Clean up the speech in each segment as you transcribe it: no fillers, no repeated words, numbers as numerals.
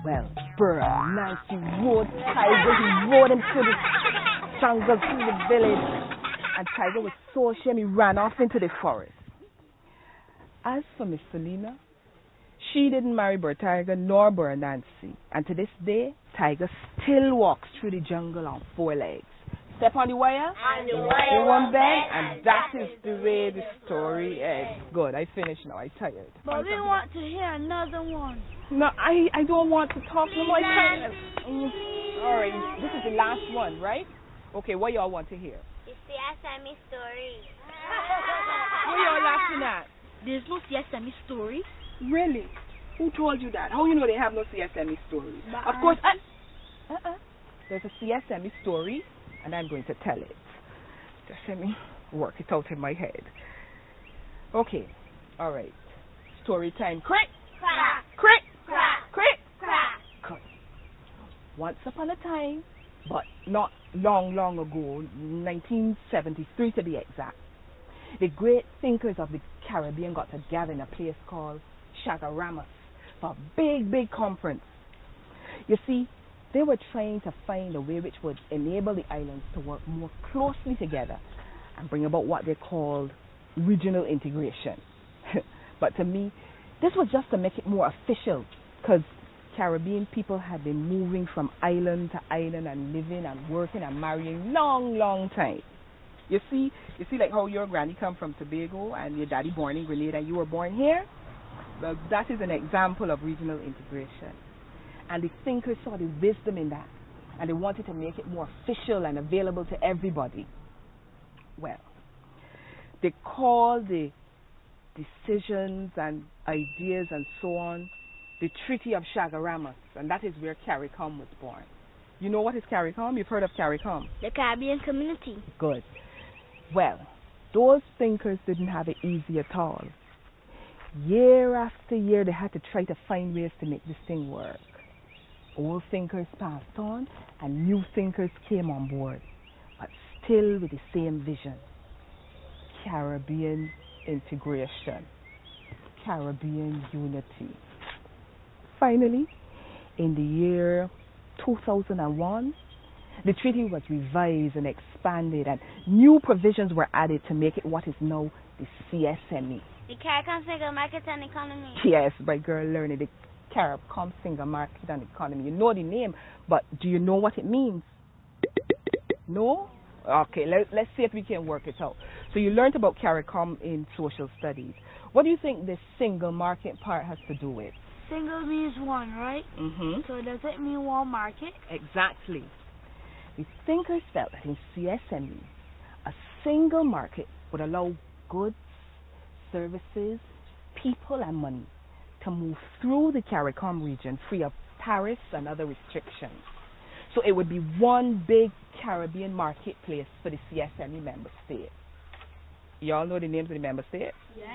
Well, Nancy rode Tiger. He rode him through the jungle, through the village. And Tiger was so ashamed he ran off into the forest. As for Miss Selena, she didn't marry Tiger nor Nancy. And to this day, Tiger still walks through the jungle on 4 legs. Step on the wire, you won't bend, and that is the way the story ends. Good, I finished now, I'm tired. But we want to hear another one. No, I don't want to talk no more. Alright, this is the last one, right? Okay, what y'all want to hear? The CSME Story. What y'all laughing at? There's no CSME Story. Really? Who told you that? How you know they have no CSME Story? Of course, there's a CSME Story, and I'm going to tell it. Just let me work it out in my head. Okay, alright. Story time. Crick! Crack! Crick! Crack! Crick! Crack! Good. Once upon a time, but not long ago, 1973 to be exact, the great thinkers of the Caribbean got together in a place called Chaguaramas for a big conference. You see, they were trying to find a way which would enable the islands to work more closely together and bring about what they called regional integration. But to me, this was just to make it more official, because Caribbean people had been moving from island to island and living and working and marrying long time. You see like how your granny come from Tobago and your daddy born in Grenada and you were born here? Well, that is an example of regional integration. And the thinkers saw the wisdom in that, and they wanted to make it more official and available to everybody. Well, they called the decisions and ideas and so on the Treaty of Chaguaramas, and that is where CARICOM was born. You know what is CARICOM? You've heard of CARICOM? The Caribbean Community. Good. Well, those thinkers didn't have it easy at all. Year after year, they had to try to find ways to make this thing work. Old thinkers passed on, and new thinkers came on board, but still with the same vision. Caribbean integration. Caribbean unity. Finally, in the year 2001, the treaty was revised and expanded, and new provisions were added to make it what is now the CSME. The CARICOM Single Market and Economy. Yes, my girl learning the CARICOM Single Market and Economy. You know the name, but do you know what it means? No? Okay, let's see if we can work it out. So you learned about CARICOM in social studies. What do you think the single market part has to do with? Single means one, right? Mm-hmm. So does it mean one market? Exactly. The thinkers felt that in CSME, a single market would allow goods, services, people and money to move through the CARICOM region free of tariffs and other restrictions. So it would be one big Caribbean marketplace for the CSME member states. Y'all know the names of the member states? Yes.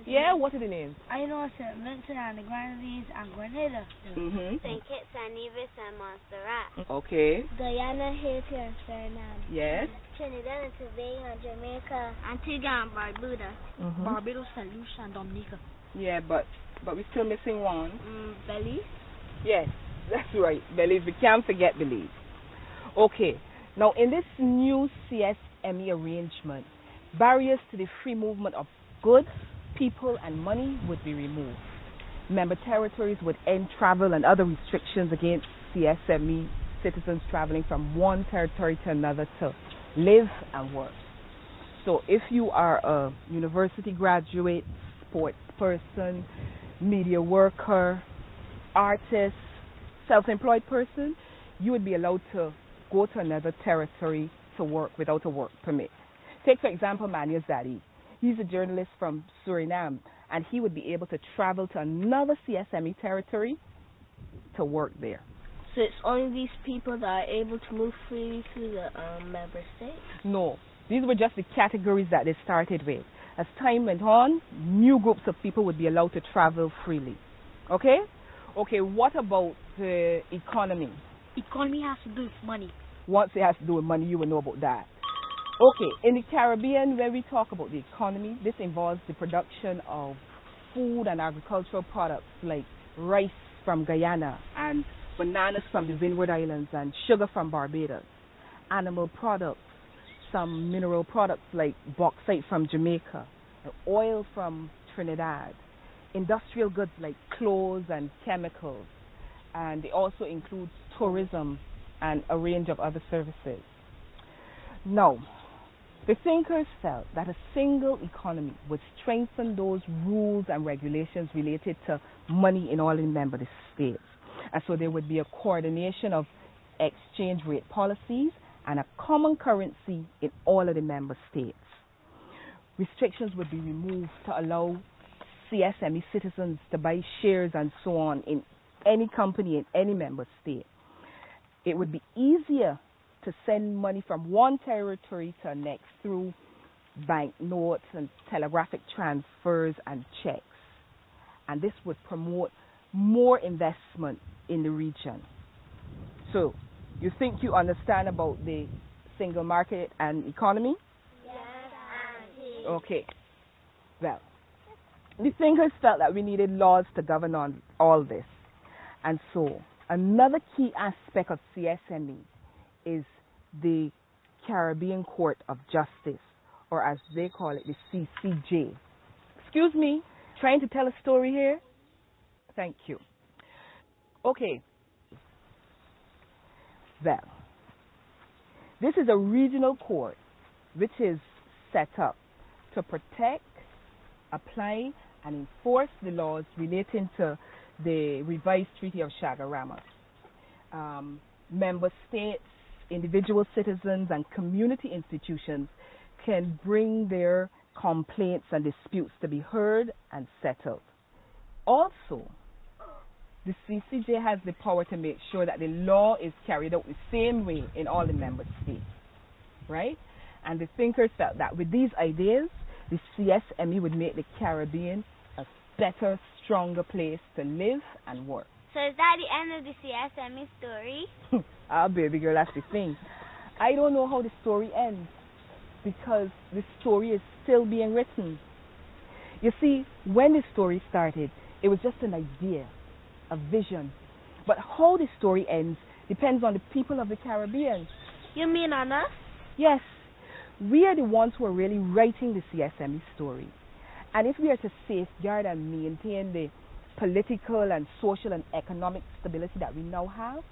Yeah, what are the names? I know St. Vincent and the Grenadines and Grenada. Mm-hmm. St. Kitts and Nevis and Montserrat. Okay. Guyana, Haiti and Suriname. Yes. Trinidad and Tobago and Jamaica. Antigua and Barbados. Mm-hmm. Barbados, St. Lucia and Dominica. Yeah, but we're still missing one. Belize. Yes, that's right. Belize. We can't forget Belize. Okay. Now, in this new CSME arrangement, barriers to the free movement of goods, people, and money would be removed. Member territories would end travel and other restrictions against CSME citizens traveling from one territory to another to live and work. So if you are a university graduate, sports person, media worker, artist, self-employed person, you would be allowed to go to another territory to work without a work permit. Take, for example, Manuel Zaddy. He's a journalist from Suriname, and he would be able to travel to another CSME territory to work there. So it's only these people that are able to move freely through the member states? No, these were just the categories that they started with. As time went on, new groups of people would be allowed to travel freely. Okay? Okay, what about the economy? Economy has to do with money. Once it has to do with money, you will know about that. Okay, in the Caribbean, when we talk about the economy, this involves the production of food and agricultural products like rice, from Guyana, and bananas from the Windward Islands, and sugar from Barbados. Animal products, some mineral products like bauxite from Jamaica, and oil from Trinidad. Industrial goods like clothes and chemicals, and it also includes tourism and a range of other services. Now, the thinkers felt that a single economy would strengthen those rules and regulations related to money in all the member states. And so there would be a coordination of exchange rate policies and a common currency in all of the member states. Restrictions would be removed to allow CSME citizens to buy shares and so on in any company in any member state. It would be easier to send money from one territory to the next through bank notes and telegraphic transfers and checks. And this would promote more investment in the region. So, you think you understand about the single market and economy? Yes, Auntie. Okay. Well, the thinkers felt that we needed laws to govern on all this. And so, another key aspect of CSME is the Caribbean Court of Justice, or as they call it, the CCJ. Excuse me, trying to tell a story here? Thank you. Okay. Well, this is a regional court which is set up to protect, apply, and enforce the laws relating to the revised Treaty of Chagarama. Member states, individual citizens, and community institutions can bring their complaints and disputes to be heard and settled. Also, the CCJ has the power to make sure that the law is carried out the same way in all the member states, right? And the thinkers felt that with these ideas, the CSME would make the Caribbean a better, stronger place to live and work. So is that the end of the CSME story? Ah, baby girl, that's the thing. I don't know how the story ends because the story is still being written. You see, when the story started, it was just an idea, a vision. But how the story ends depends on the people of the Caribbean. You mean on us? Yes, we are the ones who are really writing the CSME story. And if we are to safeguard and maintain the political and social and economic stability that we now have,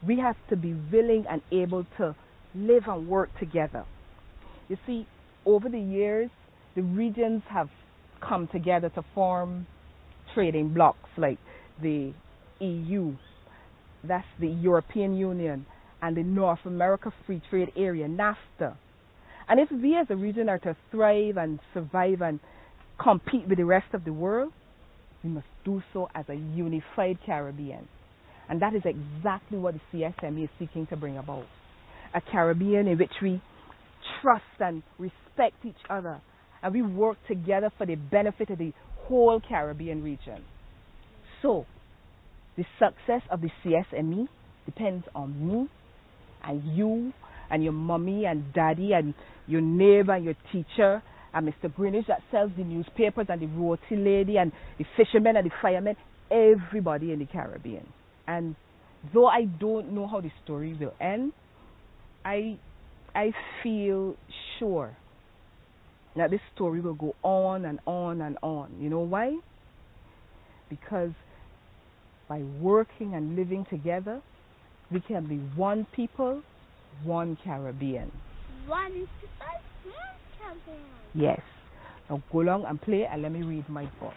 we have to be willing and able to live and work together. You see, over the years, the regions have come together to form trading blocs like the EU, that's the European Union, and the North America Free Trade Area, NAFTA. And if we as a region are to thrive and survive and compete with the rest of the world, we must do so as a unified Caribbean. And that is exactly what the CSME is seeking to bring about. A Caribbean in which we trust and respect each other, and we work together for the benefit of the whole Caribbean region. So, the success of the CSME depends on me and you and your mommy and daddy and your neighbor and your teacher and Mr. Greenwich that sells the newspapers and the roti lady and the fishermen and the firemen, everybody in the Caribbean. And though I don't know how the story will end, I feel sure that this story will go on and on and on. You know why? Because by working and living together, we can be one people, one Caribbean. One people, one Caribbean. Yes. Now go along and play and let me read my book.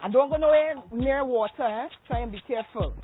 And don't go nowhere near water, eh? Try and be careful.